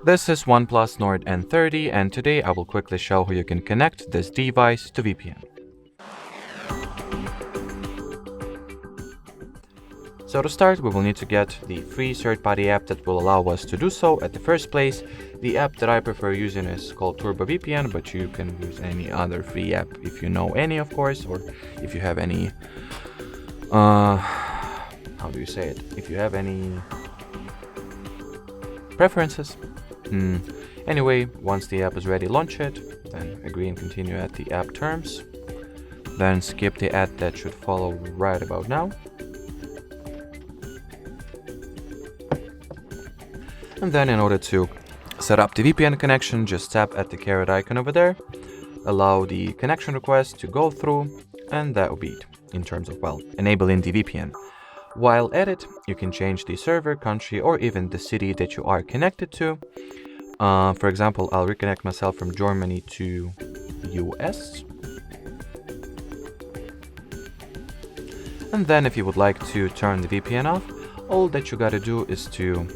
This is OnePlus Nord N30, and today I will quickly show how you can connect this device to VPN. So to start, we will need to get the free third-party app that will allow us to do so. At the first place, the app that I prefer using is called Turbo VPN, but you can use any other free app if you know any, of course, or if you have any, how do you say it? If you have any preferences. Anyway, once the app is ready, launch it, then agree and continue at the app terms, then skip the ad that should follow right about now. And then in order to set up the VPN connection, just tap at the caret icon over there, allow the connection request to go through, and that will be it in terms of, well, enabling the VPN. While at it, you can change the server, country, or even the city that you are connected to. For example, I'll reconnect myself from Germany to US. And then if you would like to turn the VPN off, all that you gotta do is to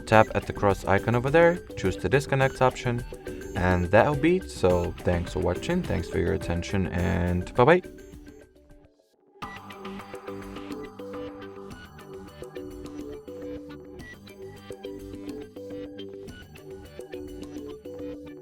tap at the cross icon over there, choose the disconnect option, and that'll be it. So thanks for watching, thanks for your attention, and bye bye.